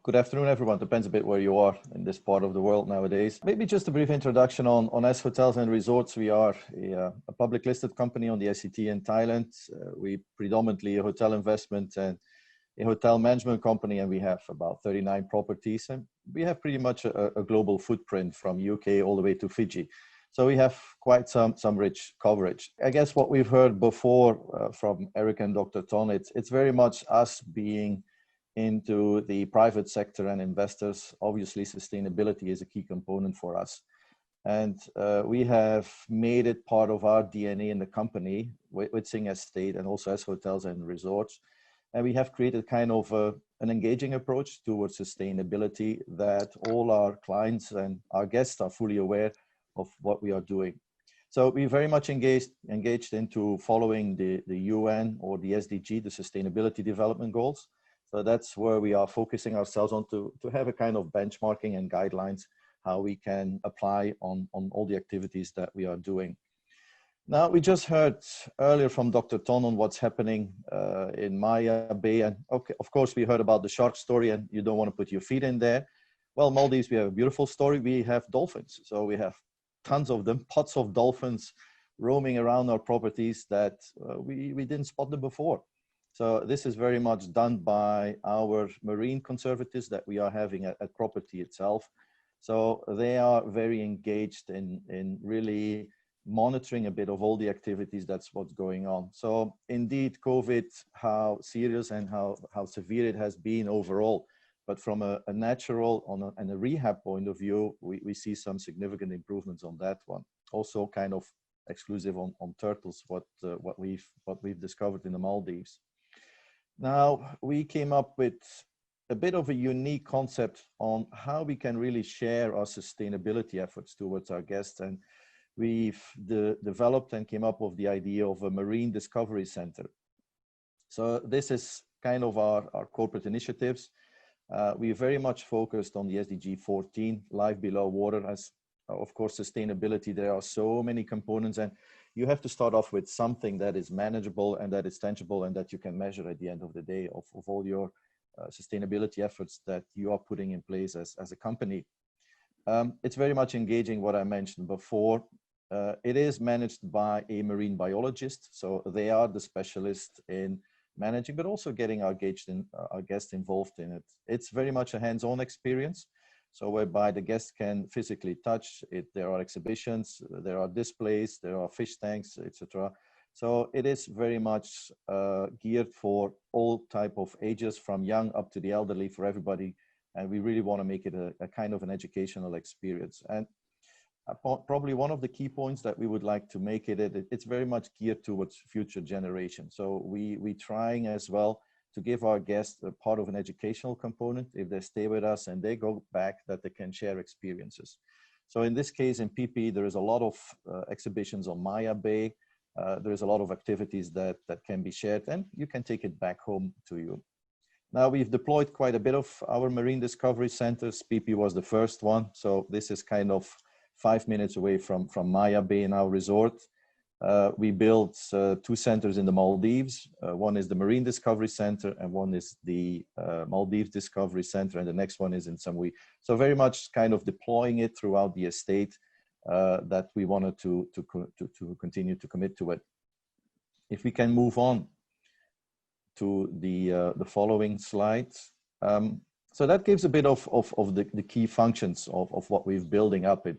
good afternoon, everyone. Depends a bit where you are in this part of the world nowadays. Maybe just a brief introduction on S Hotels and Resorts. We are a public listed company on the SCT in Thailand. We predominantly a hotel investment and a hotel management company, and we have about 39 properties. And we have pretty much a global footprint from UK all the way to Fiji. So we have quite some rich coverage. I guess what we've heard before from Eric and Dr. Ton, it's very much us being into the private sector and investors. Obviously, sustainability is a key component for us. And we have made it part of our DNA in the company with Sing Estate and also as Hotels and Resorts. And we have created kind of an engaging approach towards sustainability that all our clients and our guests are fully aware of what we are doing. So we're very much engaged into following the UN or the SDG, the Sustainability Development Goals. So that's where we are focusing ourselves on to have a kind of benchmarking and guidelines, how we can apply on all the activities that we are doing. Now, we just heard earlier from Dr. Ton on what's happening in Maya Bay. And okay, of course, we heard about the shark story and you don't want to put your feet in there. Well, Maldives, we have a beautiful story. We have dolphins. So we have tons of them, pots of dolphins roaming around our properties that we didn't spot them before. So this is very much done by our marine conservatives that we are having at property itself. So they are very engaged in really monitoring a bit of all the activities. That's what's going on. So indeed, COVID, how serious and how severe it has been overall. But from a natural and a rehab point of view, we see some significant improvements on that one. Also kind of exclusive on turtles, what we've discovered in the Maldives. Now, we came up with a bit of a unique concept on how we can really share our sustainability efforts towards our guests. And we've developed and came up with the idea of a Marine Discovery Center. So this is kind of our corporate initiatives. We very much focused on the SDG 14, life below water, as of course, sustainability. There are so many components and you have to start off with something that is manageable and that is tangible and that you can measure at the end of the day of all your sustainability efforts that you are putting in place as a company. It's very much engaging what I mentioned before. It is managed by a marine biologist. So they are the specialist in managing, but also getting our guests involved in it. It's very much a hands-on experience. So whereby the guests can physically touch it. There are exhibitions, there are displays, there are fish tanks, etc. So it is very much geared for all type of ages, from young up to the elderly, for everybody. And we really want to make it a kind of an educational experience. And probably one of the key points that we would like to make it's very much geared towards future generations. So we trying as well to give our guests a part of an educational component. If they stay with us and they go back, that they can share experiences. So in this case, in PP, there is a lot of exhibitions on Maya Bay. There is a lot of activities that can be shared and you can take it back home to you. Now we've deployed quite a bit of our Marine Discovery Centers. PP was the first one. So this is kind of 5 minutes away from Maya Bay in our resort. We built 2 centers in the Maldives. One is the Marine Discovery Center and one is the Maldives Discovery Center, and the next one is in Samui. So very much kind of deploying it throughout the estate that we wanted to continue to commit to it. If we can move on to the following slides. So that gives a bit of the key functions of what we're building up in.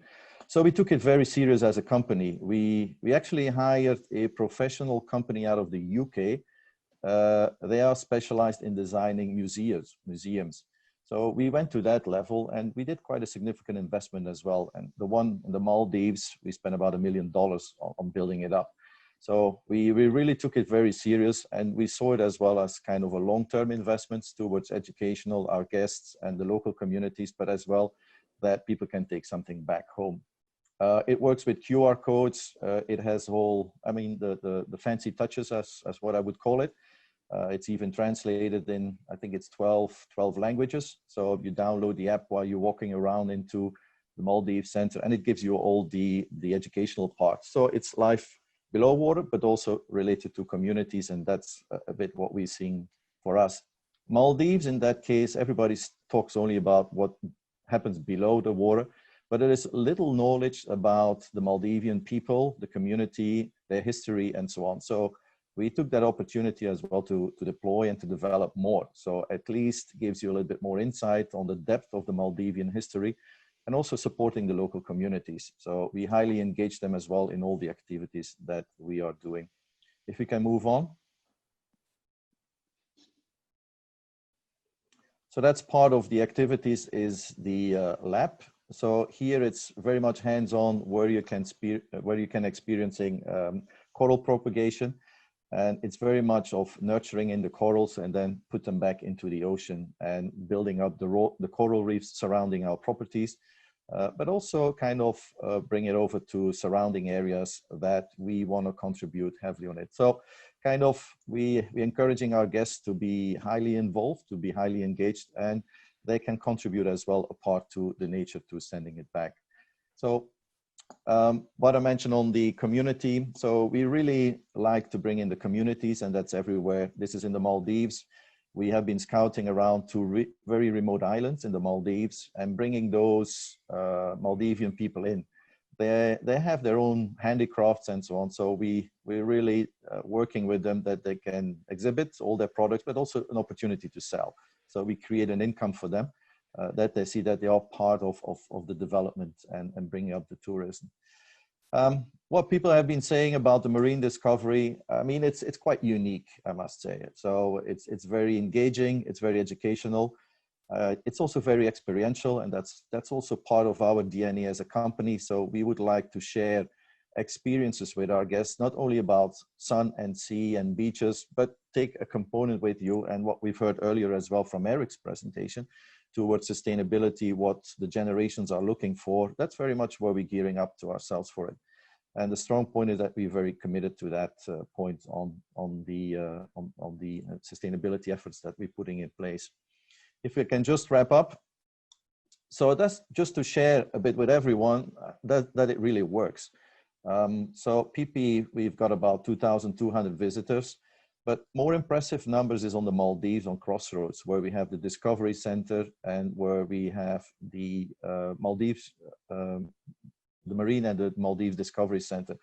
So we took it very serious as a company. We actually hired a professional company out of the UK. They are specialized in designing museums. So we went to that level and we did quite a significant investment as well. And the one in the Maldives, we spent about $1 million on building it up. So we really took it very serious and we saw it as well as kind of a long-term investments towards educational, our guests and the local communities, but as well that people can take something back home. It works with QR codes. It has all, I mean, the fancy touches as what I would call it. It's even translated in, I think it's 12 languages. So you download the app while you're walking around into the Maldives Center and it gives you all the educational parts. So it's life below water, but also related to communities. And that's a bit what we're seeing for us. Maldives, in that case, everybody's talks only about what happens below the water, but there is little knowledge about the Maldivian people, the community, their history, and so on. So we took that opportunity as well to deploy and to develop more. So at least gives you a little bit more insight on the depth of the Maldivian history, and also supporting the local communities. So we highly engage them as well in all the activities that we are doing. If we can move on. So that's part of the activities is the lab. So here it's very much hands-on where you can experiencing coral propagation. And it's very much of nurturing in the corals and then put them back into the ocean and building up the coral reefs surrounding our properties, but also kind of bring it over to surrounding areas that we want to contribute heavily on it. So kind of we're encouraging our guests to be highly involved, to be highly engaged, and they can contribute as well a part to the nature to sending it back. So what I mentioned on the community, so we really like to bring in the communities, and that's everywhere. This is in the Maldives. We have been scouting around to very remote islands in the Maldives and bringing those Maldivian people in. They have their own handicrafts and so on. So we're really working with them that they can exhibit all their products, but also an opportunity to sell. So we create an income for them. That they see that they are part of the development and bringing up the tourism. What people have been saying about the marine discovery, I mean, it's quite unique, I must say. So it's very engaging, it's very educational. It's also very experiential, and that's also part of our DNA as a company. So we would like to share experiences with our guests, not only about sun and sea and beaches, but take a component with you. And what we've heard earlier as well from Eric's presentation, towards sustainability, what the generations are looking for. That's very much where we're gearing up to ourselves for it. And the strong point is that we're very committed to that point on the sustainability efforts that we're putting in place. If we can just wrap up. So that's just to share a bit with everyone that it really works. So PP, we've got about 2,200 visitors. But more impressive numbers is on the Maldives, on Crossroads, where we have the Discovery Center and where we have the Maldives, the Marine and the Maldives Discovery Center.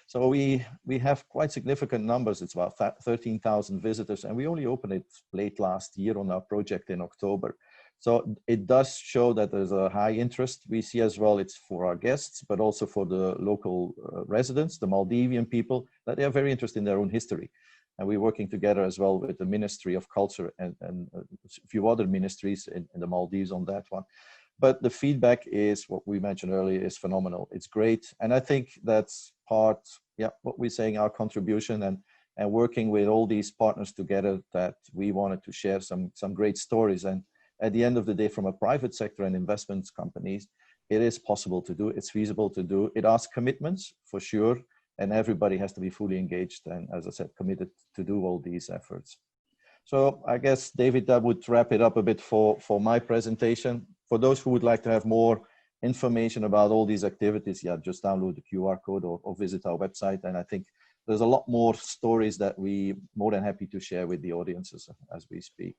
So we have quite significant numbers. It's about 13,000 visitors, and we only opened it late last year on our project in October. So it does show that there's a high interest. We see as well it's for our guests, but also for the local residents, the Maldivian people, that they are very interested in their own history. And we're working together as well with the Ministry of Culture and a few other ministries in the Maldives on that one. But the feedback is, what we mentioned earlier, is phenomenal. It's great. And I think that's part, what we're saying, our contribution and working with all these partners together, that we wanted to share some great stories. And at the end of the day, from a private sector and investments companies, it is possible to do, it's feasible to do. It asks commitments for sure. And everybody has to be fully engaged and, as I said, committed to do all these efforts. So I guess, David, that would wrap it up a bit for my presentation. For those who would like to have more information about all these activities, just download the QR code or visit our website. And I think there's a lot more stories that we're more than happy to share with the audiences as we speak.